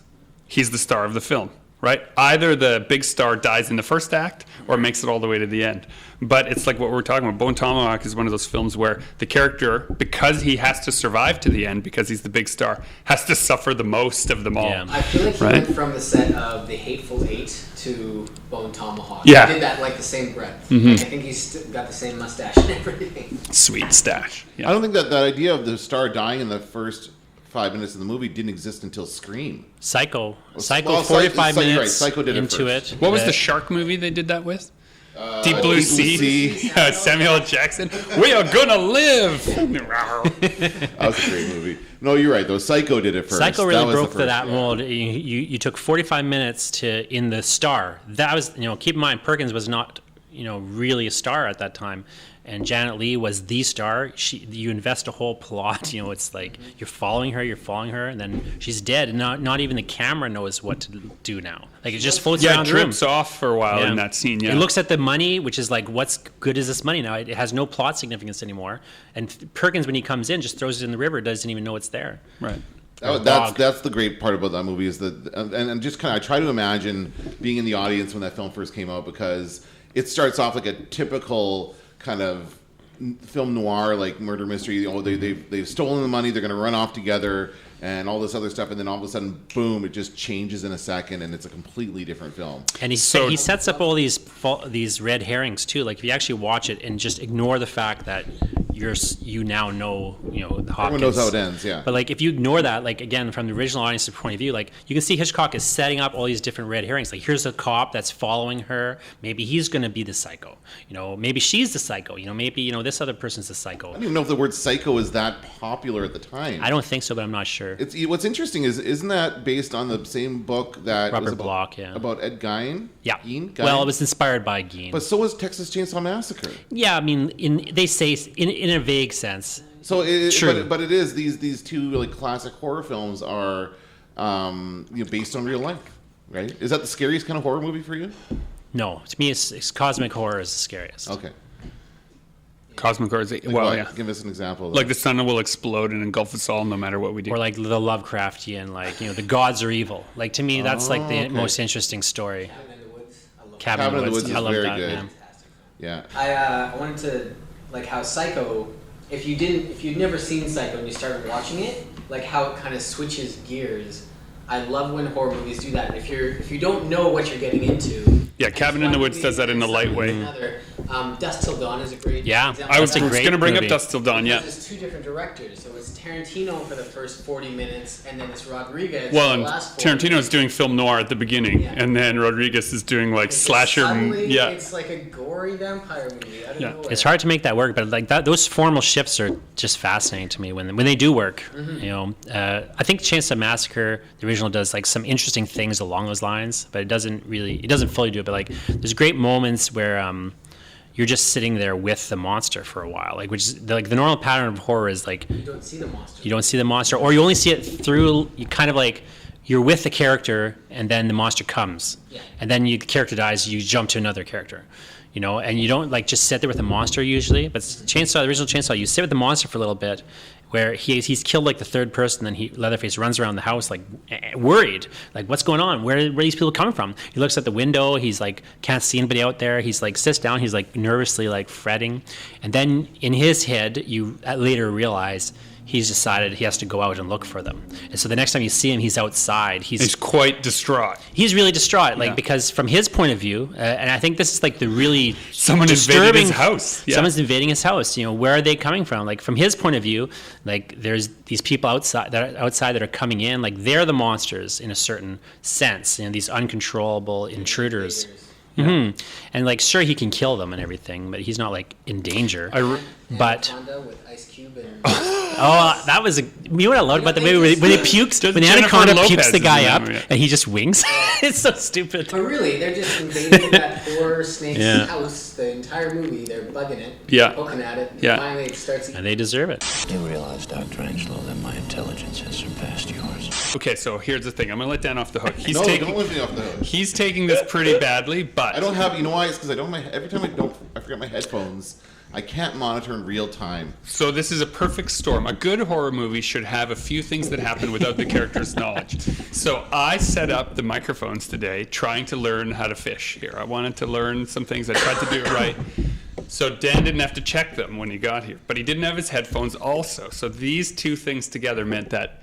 he's the star of the film. Right? Either the big star dies in the first act or makes it all the way to the end. But it's like what we're talking about. Bone Tomahawk is one of those films where the character, because he has to survive to the end, because he's the big star, has to suffer the most of them all. Yeah. I feel like he went from the set of The Hateful Eight to Bone Tomahawk. Yeah. He did that like the same breath. Mm-hmm. Like, I think he's got the same mustache and everything. Sweet stash. Yeah. I don't think that idea of the star dying in the first 5 minutes of the movie didn't exist until Scream. Psycho, Well, 45 minutes right. Psycho did it into first. it. What was the shark movie they did that with? Deep Blue Sea. Yeah, Samuel L. Jackson. We are gonna live. That was a great movie. No, you're right, though. Psycho did it first. Psycho really was the broke first, that mold. You took 45 minutes to in the star. That was, keep in mind, Perkins was not, really a star at that time. And Janet Leigh was the star. You invest a whole plot. It's like you're following her, and then she's dead. And not even the camera knows what to do now. Like it just floats around the room. It trips off for a while in that scene. Yeah, it looks at the money, which is like, what's good is this money now? It has no plot significance anymore. And Perkins, when he comes in, just throws it in the river. Doesn't even know it's there. Right. That's the great part about that movie is that, and just kind of I try to imagine being in the audience when that film first came out, because it starts off like a typical kind of film noir, like murder mystery. They've stolen the money, they're going to run off together and all this other stuff, and then all of a sudden, boom, it just changes in a second and it's a completely different film. And he sets up all these red herrings too. Like if you actually watch it and just ignore the fact that you now know Hopkins. Everyone knows how it ends, yeah. But like if you ignore that, like again from the original audience's point of view, like you can see Hitchcock is setting up all these different red herrings. Like here's a cop that's following her. Maybe he's going to be the psycho. Maybe she's the psycho. Maybe this other person's the psycho. I don't even know if the word psycho was that popular at the time. I don't think so, but I'm not sure. What's interesting isn't that based on the same book that Robert was Bloch, about Ed Gein? Yeah. Gein? Well, it was inspired by Gein. But so was Texas Chainsaw Massacre. Yeah, I mean, they say in a vague sense. So, True. But it is these two like classic horror films are based on real life, right? Is that the scariest kind of horror movie for you? No, to me, it's cosmic horror is the scariest. Okay. Cosmic horror. Yeah. Give us an example. Like the sun will explode and engulf us all, no matter what we do. Or like the Lovecraftian, the gods are evil. Like to me, that's like the most interesting story. Cabin in the Woods. I love very that, good. Man. Yeah. I wanted to like how Psycho. If you'd never seen Psycho and you started watching it, like how it kind of switches gears. I love when horror movies do that. And if you don't know what you're getting into. Yeah, Cabin in the Woods does that in a light way. Dusk Till Dawn is a great example. I was going to bring up Dusk Till Dawn, yeah. There's two different directors. So it's Tarantino for the first 40 minutes, and then it's Rodriguez well, for the and last 40 Tarantino's minutes. doing film noir at the beginning, and then Rodriguez is doing like slasher. Suddenly, yeah. It's like a gory vampire movie. I don't know. It's hard to make that work, but like those formal shifts are just fascinating to me when they do work. Mm-hmm. I think Chainsaw Massacre, the original, does like some interesting things along those lines, but it doesn't fully do it. But like, there's great moments where you're just sitting there with the monster for a while, like which is like the normal pattern of horror is like you don't see the monster. You don't see the monster, or you only see it through. You kind of like you're with the character, and then the monster comes, and then the character dies. You jump to another character, and you don't like just sit there with the monster usually. But the original Chainsaw, you sit with the monster for a little bit, where he's killed like the third person, then Leatherface runs around the house like worried, like what's going on? Where are these people coming from? He looks at the window, he's like can't see anybody out there. He's like sits down, he's like nervously like fretting, and then in his head you later realize he's decided he has to go out and look for them. And so the next time you see him, he's outside. He's quite distraught. He's really distraught, like because from his point of view, and I think this is like the really someone disturbing invaded his house. Yeah. Someone's invading his house. Where are they coming from? Like from his point of view, like there's these people outside that are coming in. Like they're the monsters in a certain sense. These uncontrollable intruders. Mm-hmm. And like, sure, he can kill them and everything, but he's not like in danger. But with Ice Cube and that was what I loved about the movie when they pukes, when the anaconda pukes the guy up and he just wings. It's so stupid. But really, they're just invading that poor snake's house the entire movie. They're bugging it, poking at it. And finally, it starts. And they deserve it. You realize, Dr. Angelo, that my intelligence has surpassed yours. Okay, so here's the thing. I'm gonna let Dan off the hook. Don't let me off the hook. He's taking this pretty badly, but I don't have. You know why? It's because I don't. Every time I forget my headphones. I can't monitor in real time. So this is a perfect storm. A good horror movie should have a few things that happen without the character's knowledge. So I set up the microphones today trying to learn how to fish here. I wanted to learn some things. I tried to do it right. So Dan didn't have to check them when he got here. But he didn't have his headphones also. So these two things together meant that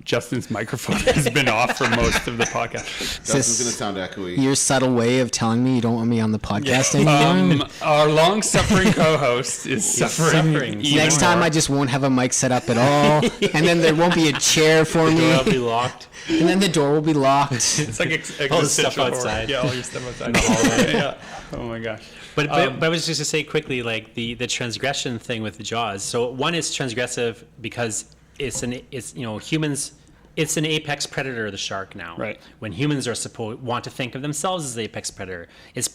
Justin's microphone has been off for most of the podcast. Justin's going to sound echoey. Your subtle way of telling me you don't want me on the podcast anymore? Our long-suffering co-host is suffering. even Next time more. I just won't have a mic set up at all. And then there won't be a chair for me. It'll be locked. And then the door will be locked. It's like All the stuff existential horror. outside. Yeah, all your stuff outside. The hallway. Yeah. Oh my gosh. But I was just to say quickly, like the transgression thing with the Jaws. So one is transgressive because it's humans. It's an apex predator, the shark now. Right. When humans are want to think of themselves as the apex predator, it's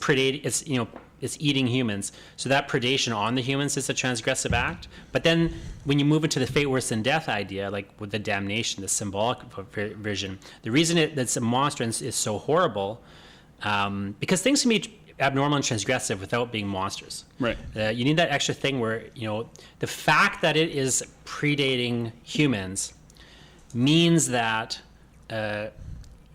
it's eating humans. So that predation on the humans is a transgressive act. But then when you move into the fate worse than death idea, like with the damnation, the symbolic version, the reason that's a monster is so horrible, because things can be abnormal and transgressive without being monsters. Right. You need that extra thing where, the fact that it is predating humans means that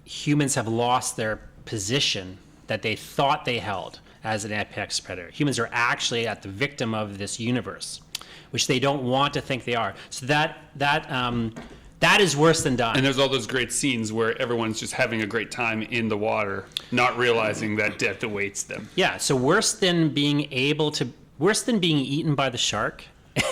humans have lost their position that they thought they held as an apex predator. Humans are actually at the victim of this universe, which they don't want to think they are. So that is worse than dying. And there's all those great scenes where everyone's just having a great time in the water, not realizing that death awaits them. Yeah, so worse than being eaten by the shark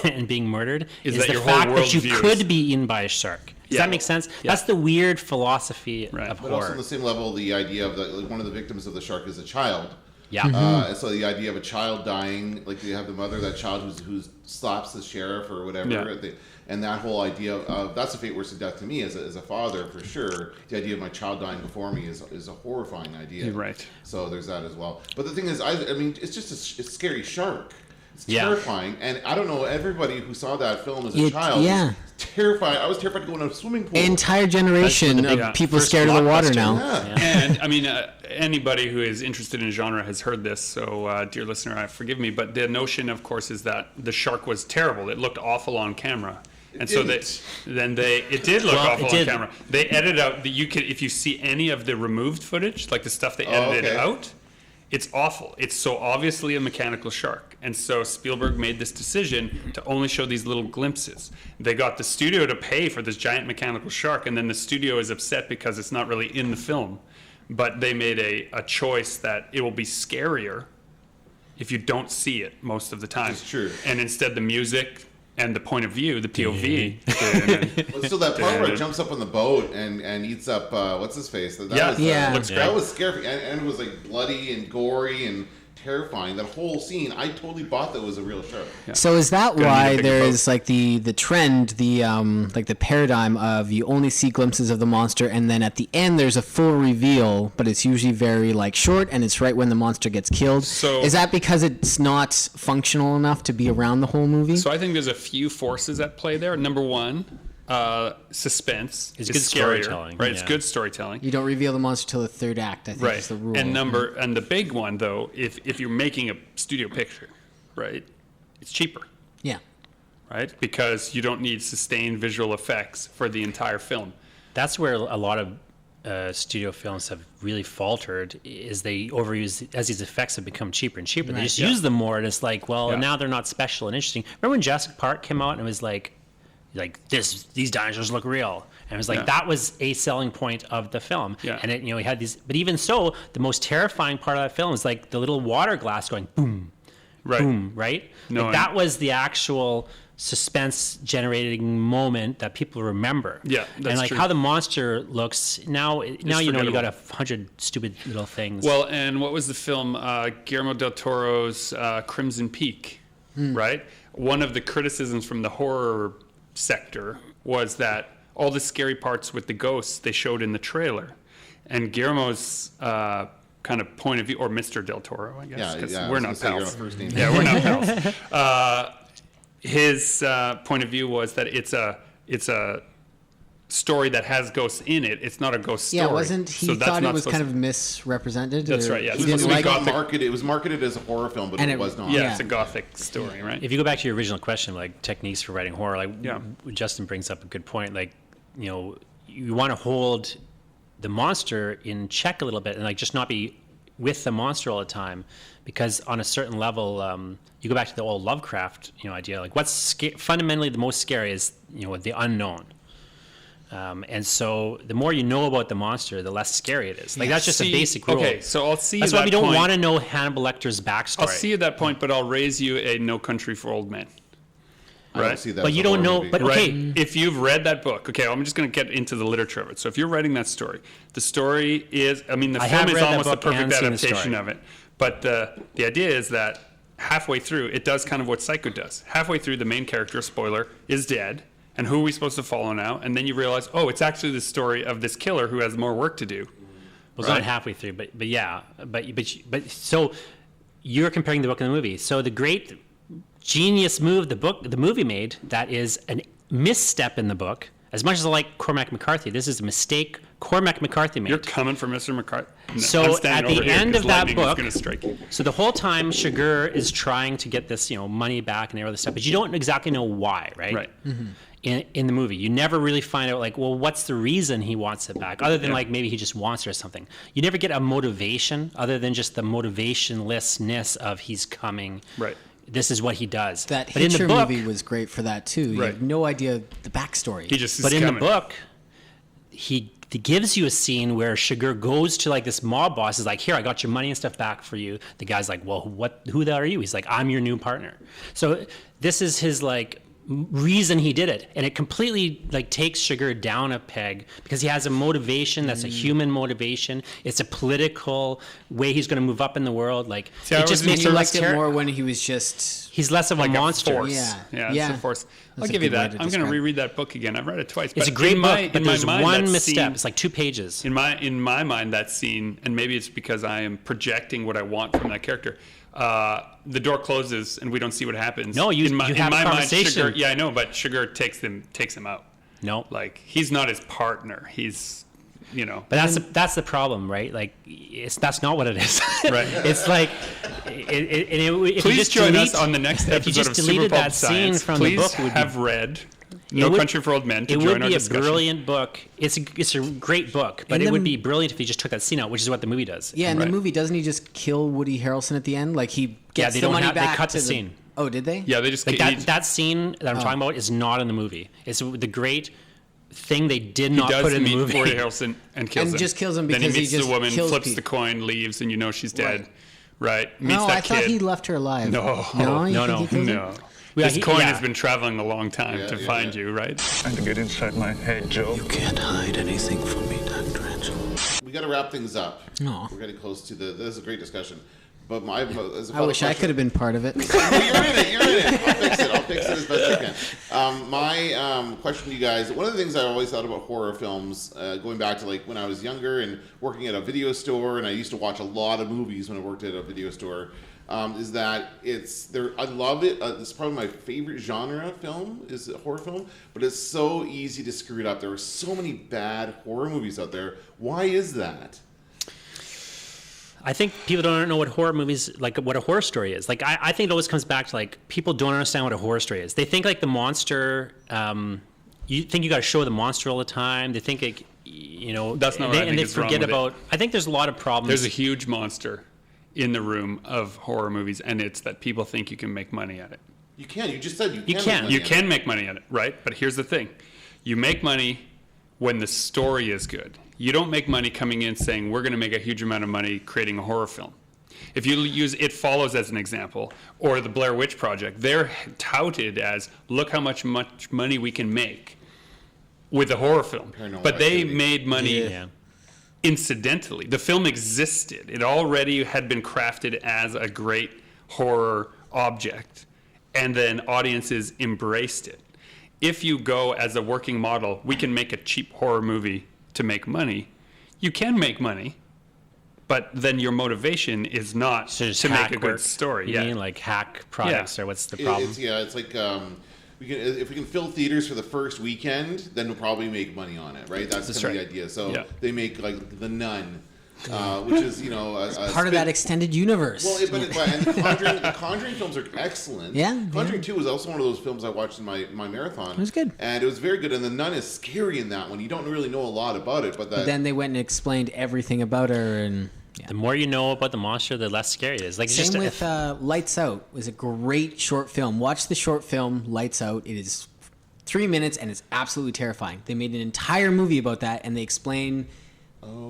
and being murdered is that the your whole fact that you worldview could be eaten by a shark. Does that make sense? Yeah. That's the weird philosophy of But horror. also on the same level, the idea of one of the victims of the shark is a child. Yeah. And so the idea of a child dying, like you have the mother, that child who slaps the sheriff or whatever, Yeah. and that whole idea of that's a fate worse than death to me as a father for sure. The idea of my child dying before me is a horrifying idea. You're right. So there's that as well. But the thing is, I mean, it's just a scary shark. It's Yeah. terrifying, and I don't know. Everybody who saw that film as a child, yeah. was terrified. I was terrified to go in a swimming pool. Entire generation That's the of big people first scared of the water blockbuster. now. Yeah. And I mean, anybody who is interested in genre has heard this. So, dear listener, forgive me, but the notion, of course, is that the shark was terrible. It looked awful on camera, and so it did look awful on camera. They edited out if you see any of the removed footage, like the stuff they edited out. It's awful. It's so obviously a mechanical shark. And so Spielberg made this decision to only show these little glimpses. They got the studio to pay for this giant mechanical shark, and then the studio is upset because it's not really in the film. But they made a choice that it will be scarier if you don't see it most of the time. It's true. And instead the music and the point of view, the POV. Well, still, that part where it jumps up on the boat and eats up what's his face? That was scary, and it was like bloody and gory and terrifying. That whole scene, I totally bought that was a real shark. Yeah. So is that Gonna why need a bigger there boat. is like the trend, like the paradigm of you only see glimpses of the monster, and then at the end there's a full reveal, but it's usually very like short, and it's right when the monster gets killed. So- is that because it's not functional enough to be around the whole movie? So I think there's a few forces at play there. Number one, suspense. It's is good scarier, storytelling, right? It's yeah. good storytelling. You don't reveal the monster till the third act, I think is the rule. And the big one though, if you're making a studio picture, right, it's cheaper, Yeah. right? Because you don't need sustained visual effects for the entire film. That's where a lot of studio films have really faltered, is they overuse, as these effects have become cheaper and cheaper. They just use them more, and it's like, well, now they're not special and interesting. Remember when Jurassic Park came out and it was like these dinosaurs look real, and it was like that was a selling point of the film. Yeah. And we had these, but even so, the most terrifying part of that film is like the little water glass going boom, Right. boom, right? No, Like, that was the actual suspense generating moment that people remember. Yeah, that's and like true. how the monster looks now you forgettable. got 100 stupid little things. Well, and what was the film? Guillermo del Toro's Crimson Peak, right? One of the criticisms from the horror sector was that all the scary parts with the ghosts they showed in the trailer, and Guillermo's kind of point of view, or Mr. Del Toro, I guess, because we're not pals. Yeah, we're not pals. His point of view was that it's a story that has ghosts in it. It's not a ghost story. Yeah, wasn't he So that's thought it not was supposed kind to- of misrepresented? That's or right, yeah. he It's didn't supposed to be like gothic. It was marketed as a horror film, but And it was not. Yeah, Yeah. it's a gothic story, right? if you go back to your original question, like techniques for writing horror, like Yeah. Justin brings up a good point. Like, you want to hold the monster in check a little bit and like just not be with the monster all the time, because on a certain level, you go back to the old Lovecraft, idea. Like, what's fundamentally the most scary is the unknown. And so the more you know about the monster, the less scary it is. Like that's just a basic rule. Okay, so I'll see. That's you why that we don't point. want to know Hannibal Lecter's backstory. I'll see you at that point, but I'll raise you a No Country for Old Men. I don't see that But as you a don't horror know. movie. But Right. okay, If you've read that book, okay, I'm just going to get into the literature of it. So if you're writing that story, the story is, I mean, the I film have is read that almost the book and perfect seen the adaptation story. of it. But the idea is that halfway through, it does kind of what Psycho does. Halfway through, the main character, spoiler, is dead. And who are we supposed to follow now? And then you realize, oh, it's actually the story of this killer who has more work to do. Well, it's not halfway through, but yeah, but so you're comparing the book and the movie. So the great genius move the movie made, that is a misstep in the book. As much as I like Cormac McCarthy, this is a mistake Cormac McCarthy made. You're coming for Mr. McCarthy. No, So I'm standing at over the here end 'cause of that lightning is book, gonna strike you. so the whole time Sugar is trying to get this, money back and all this stuff, but you don't exactly know why, right? Right. In the movie, you never really find out like, well, what's the reason he wants it back, other than Yeah. like maybe he just wants it or something. You never get a motivation other than just the motivationlessness of he's coming. Right. This is what he does. That but in the Hitcher book, movie was great for that too. You Right. have no idea the backstory. He just is but in coming. the book, he gives you a scene where Sugar goes to like this mob boss, is like, here, I got your money and stuff back for you. The guy's like, well, who the hell are you? He's like, I'm your new partner. So this is his like reason he did it, and it completely like takes Sugar down a peg because he has a motivation that's a human motivation. It's a political way he's going to move up in the world. Like See, I it was just in makes you you liked less it more when he was just He's less of a like monster. a force. Yeah. It's Yeah. a force. I'll That's a give you good way that. to I'm going to describe it. reread that book again. I've read it twice. It's but a great in book, my- but in my there's mind, one that misstep. scene- It's like 2 pages. In my mind, that scene, and maybe it's because I am projecting what I want from that character. The door closes and we don't see what happens. No, you have a in my conversation. Mind, Sugar, yeah, I know, but Sugar takes him out. No. Like he's not his partner. He's, But that's the problem, right? Like, that's not what it is. Right. It's like, if you Please just join delete, us on the next if you episode just of Super deleted Pulp that Science. scene from Please the book, it would have be, read No would- Country for Old Men to it join would our be a discussion. brilliant book. It's a great book, but In it would the- be brilliant if he just took that scene out, which is what the movie does. Yeah, in Right. the movie, doesn't he just kill Woody Harrelson at the end? Like he gets they the don't money have- they back. cut to the scene. Oh, did they? Yeah, they just Like he- that scene that I'm talking about is not in the movie. It's the great thing they did He not does put in the meet movie. Woody Harrelson and kills And him. just kills him then because he he meets just the woman, kills flips people. the coin, leaves, and you know she's dead. Right? Meets No, that I thought kid. he left her alive. No. No, you No, think no, he killed her? No. Yeah, This he- coin yeah. has been traveling a long time to find you, right? Trying to get inside my head, Joe. You can't hide anything from me, Dr. Angelo. We got to wrap things up. No. We're getting close to this is a great discussion. But as a I wish I could have been part of it. Well, you're in it. You're in it. I'll fix it as best I can. My question to you guys: one of the things I always thought about horror films, going back to like when I was younger and working at a video store, and I used to watch a lot of movies when I worked at a video store, is that it's there. I love it. It's probably my favorite genre of film is a horror film, but it's so easy to screw it up. There are so many bad horror movies out there. Why is that? I think people don't know what horror movies, like what a horror story is. Like, I think it always comes back to like, people don't understand what a horror story is. They think like the monster, you think you got to show the monster all the time. They think like, That's not what I think and they is wrong forget with it. about, I think there's a lot of problems. There's a huge monster in the room of horror movies, and it's that people think you can make money at it. You can. You just said you can. You make can. money You on can it. make money at it, right? But here's the thing. You make money when the story is good. You don't make money coming in saying, we're going to make a huge amount of money creating a horror film. If you use It Follows as an example, or the Blair Witch Project, they're touted as, look how much money we can make with a horror film. Paranormal But they Activity. made money Yeah. incidentally. The film existed. It already had been crafted as a great horror object, and then audiences embraced it. If you go as a working model, we can make a cheap horror movie to make money. You can make money, but then your motivation is not So just to make hack a good work. story. You mean like hack products, or what's the problem? It's like if we can fill theaters for the first weekend, then we'll probably make money on it, right? That's kind of the idea. So Yeah. they make like The Nun, which is Part of that extended universe. Well, and the Conjuring films are excellent. Yeah, Conjuring 2 was also one of those films I watched in my marathon. It was good. And it was very good. And The Nun is scary in that one. You don't really know a lot about it, but But then they went and explained everything about her, and The more you know about the monster, the less scary it is. Like, it's same just with Lights Out. It was a great short film. Watch the short film Lights Out. It is 3 minutes, and it's absolutely terrifying. They made an entire movie about that, and they explain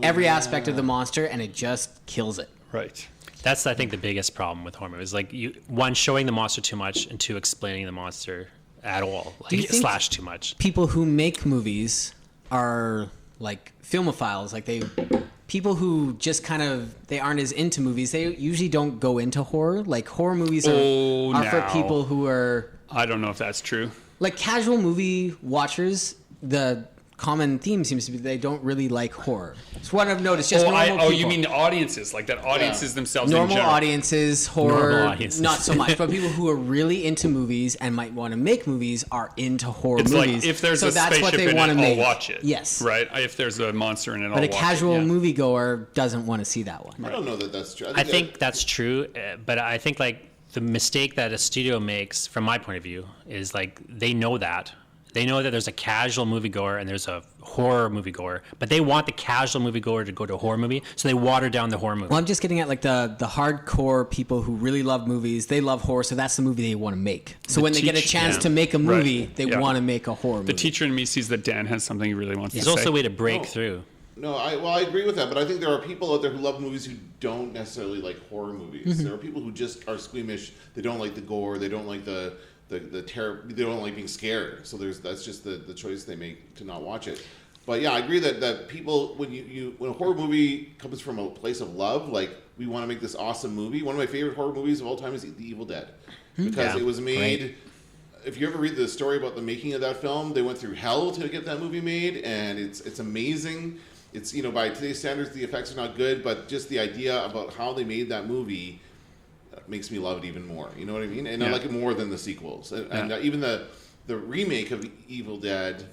every aspect of the monster, and it just kills it. Right. That's, I think, the biggest problem with horror movies. Like, one, showing the monster too much, and two, explaining the monster at all. Like, slash too much. People who make movies are like filmophiles. Like, people who just kind of, they aren't as into movies. They usually don't go into horror. Like, horror movies are for people who are... I don't know if that's true. Like, casual movie watchers, the common theme seems to be they don't really like horror. It's what I've noticed. Just normal people. You mean the audiences, like that audiences themselves normal in general. Audiences, horror, not so much. But people who are really into movies and might want to make movies are into horror movies. Like if there's a spaceship in it, I'll watch it. Yes. Right? If there's a monster in it, I'll watch it. But a casual moviegoer doesn't want to see that one. I don't know that that's true. I think that's true, but I think like the mistake that a studio makes, from my point of view, is like they know that. They know that there's a casual moviegoer and there's a horror moviegoer, but they want the casual moviegoer to go to a horror movie, so they water down the horror movie. Well, I'm just getting at like the hardcore people who really love movies. They love horror, so that's the movie they want to make. So when they get a chance to make a movie, they want to make a horror movie. The teacher in me sees that Dan has something he really wants to say. There's also a way to break through. No, I agree with that, but I think there are people out there who love movies who don't necessarily like horror movies. Mm-hmm. There are people who just are squeamish. They don't like the gore. They don't like the terror. They don't like being scared. So that's just the choice they make to not watch it. But yeah, I agree that people, when when a horror movie comes from a place of love, like we want to make this awesome movie. One of my favorite horror movies of all time is The Evil Dead, because it was made. Great. If you ever read the story about the making of that film, they went through hell to get that movie made, and it's amazing. It's, by today's standards, the effects are not good, but just the idea about how they made that movie makes me love it even more. You know what I mean? And I like it more than the sequels. And even the remake of Evil Dead,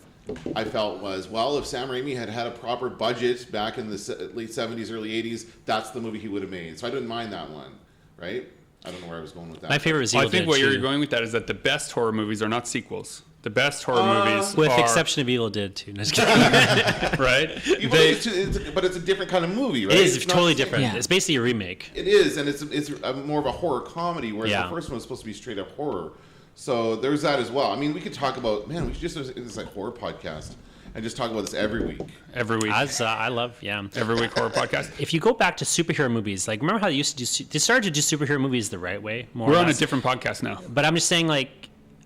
I felt was, well, if Sam Raimi had had a proper budget back in the late 70s, early 80s, that's the movie he would have made. So I didn't mind that one, right? I don't know where I was going with that. My favorite is Evil Dead. I think where you're going with that is that the best horror movies are not sequels. The best horror movies with exception of Evil Dead 2. No, just kidding. Right? But it's a different kind of movie, right? It is totally different. Yeah. It's basically a remake. It is, and it's more of a horror comedy, whereas the first one was supposed to be straight up horror. So there's that as well. I mean, we could talk about, we should just do this like horror podcast and just talk about this every week. Every week. I love, every week horror podcast. If you go back to superhero movies, like remember how they used to do, they started to do superhero movies the right way? We're on a different podcast now. But I'm just saying, like,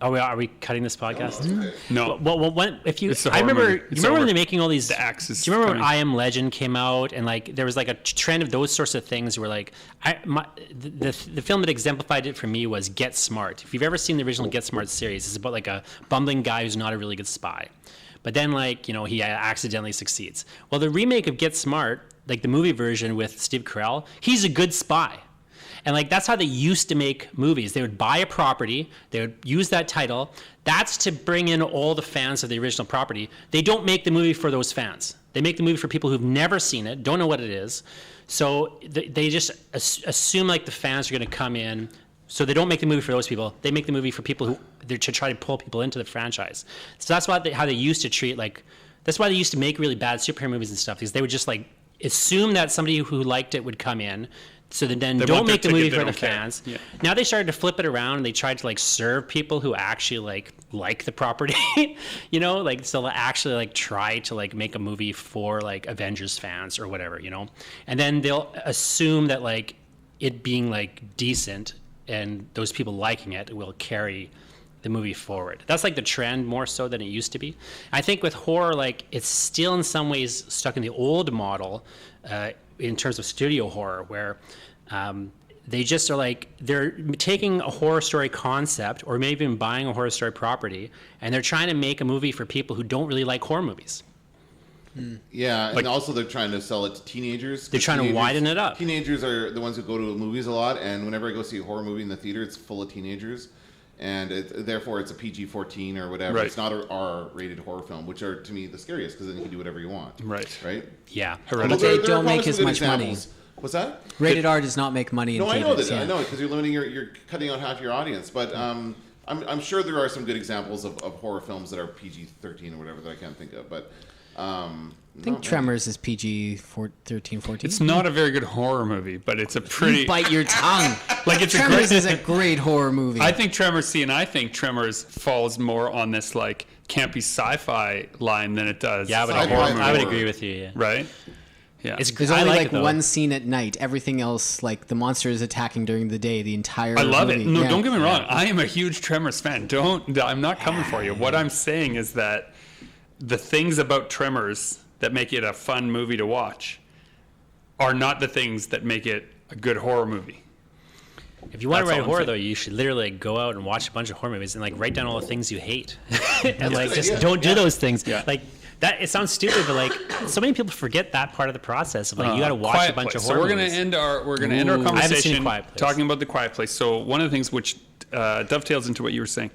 are we cutting this podcast? No. Well, I remember, you remember when they're making all these. The Axis. Do you remember when I Am Legend came out, and like there was like a trend of those sorts of things where like the film that exemplified it for me was Get Smart. If you've ever seen the original Get Smart series, it's about like a bumbling guy who's not a really good spy, but then he accidentally succeeds. Well, the remake of Get Smart, like the movie version with Steve Carell, he's a good spy. And like that's how they used to make movies. They would buy a property, they would use that title. That's to bring in all the fans of the original property. They don't make the movie for those fans. They make the movie for people who've never seen it, don't know what it is. So they just assume like the fans are going to come in. So they don't make the movie for those people. They make the movie for people who they're to try to pull people into the franchise. So that's how they used to treat that's why they used to make really bad superhero movies and stuff, because they would just like assume that somebody who liked it would come in. So then don't make the movie for the fans. Yeah. Now they started to flip it around, and they tried to like serve people who actually like the property, so they'll actually try to make a movie for Avengers fans or whatever, and then they'll assume that it being decent and those people liking it will carry the movie forward. That's the trend more so than it used to be. I think with horror, it's still in some ways stuck in the old model, in terms of studio horror, where they just are they're taking a horror story concept or maybe even buying a horror story property, and they're trying to make a movie for people who don't really like horror movies. Yeah, and also they're trying to sell it to teenagers. They're trying to widen it up. Teenagers are the ones who go to movies a lot, and whenever I go see a horror movie in the theater, it's full of teenagers. And therefore, it's a PG-14 or whatever. Right. It's not an R-rated horror film, which are, to me, the scariest, because then you can do whatever you want. Right. Yeah. But they don't make as much money. What's that? Rated R does not make money in theaters. I know that. Yeah. I know, because you're limiting you're cutting out half your audience. But I'm sure there are some good examples of horror films that are PG-13 or whatever that I can't think of. But I think Tremors is PG-13, 14. It's not a very good horror movie, but it's a pretty... You bite your tongue. Tremors is a great horror movie. I think Tremors falls more on this campy sci-fi line than it does. Yeah, I would agree with you. Yeah. Right? Yeah. There's only like one scene at night. Everything else, like the monster is attacking during the day. The entire I love movie. it. No, don't get me wrong. I am a huge Tremors fan. I'm not coming for you. What I'm saying is that the things about Tremors that make it a fun movie to watch are not the things that make it a good horror movie. If you want to write horror, though, you should literally go out and watch a bunch of horror movies and like write down all the things you hate, and like just don't do those things. Yeah. Like that, it sounds stupid, but like so many people forget that part of the process of like you got to watch a bunch of horror movies. So we're gonna end our conversation talking about The Quiet Place. So one of the things which dovetails into what you were saying.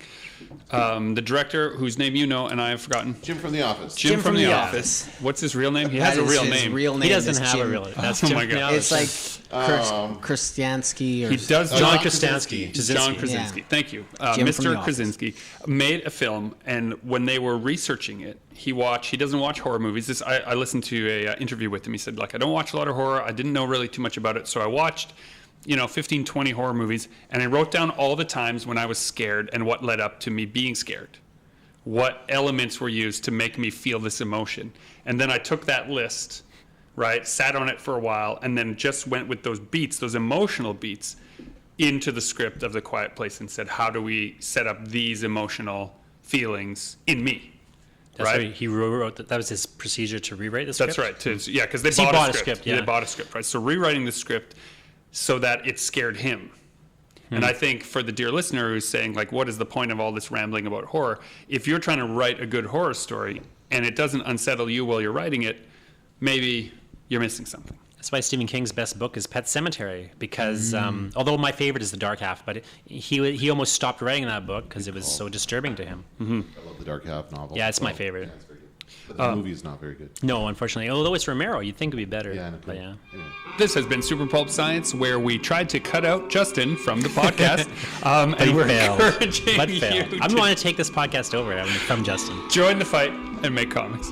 The director, whose name you know, and I have forgotten. Jim from The Office. Jim from The Office. What's his real name? He has a real name. He doesn't have a real name. That's Jim from The Office. It's like Krasinski. He does. John Krasinski. John Krasinski. Yeah. Thank you. Mr. Krasinski made a film, and when they were researching it, he doesn't watch horror movies. I listened to a interview with him. He said, like, I don't watch a lot of horror. I didn't know really too much about it, so I watched 15, 20 horror movies, and I wrote down all the times when I was scared and what led up to me being scared. What elements were used to make me feel this emotion. And then I took that list, right, sat on it for a while, and then just went with those beats, those emotional beats, into the script of The Quiet Place and said, how do we set up these emotional feelings in me? That's right. He rewrote that. That was his procedure to rewrite the script? That's right. Because they bought a script. Yeah. They bought a script, right? So rewriting the script so that it scared him. And I think for the dear listener who's saying, like, what is the point of all this rambling about horror? If you're trying to write a good horror story and it doesn't unsettle you while you're writing it, maybe you're missing something. That's why Stephen King's best book is Pet Sematary, because although my favorite is The Dark Half, but he almost stopped writing that book because it was so disturbing to him. I love The Dark Half novel. Yeah, it's my favorite. Yeah, it's very good. But the movie is not very good. No, unfortunately. Although it's Romero, you'd think it would be better. Yeah, but yeah. Anyway. This has been Super Pulp Science, where we tried to cut out Justin from the podcast. And we're encouraging but failed. you I'm going to take this podcast over from Justin. Join the fight and make comics.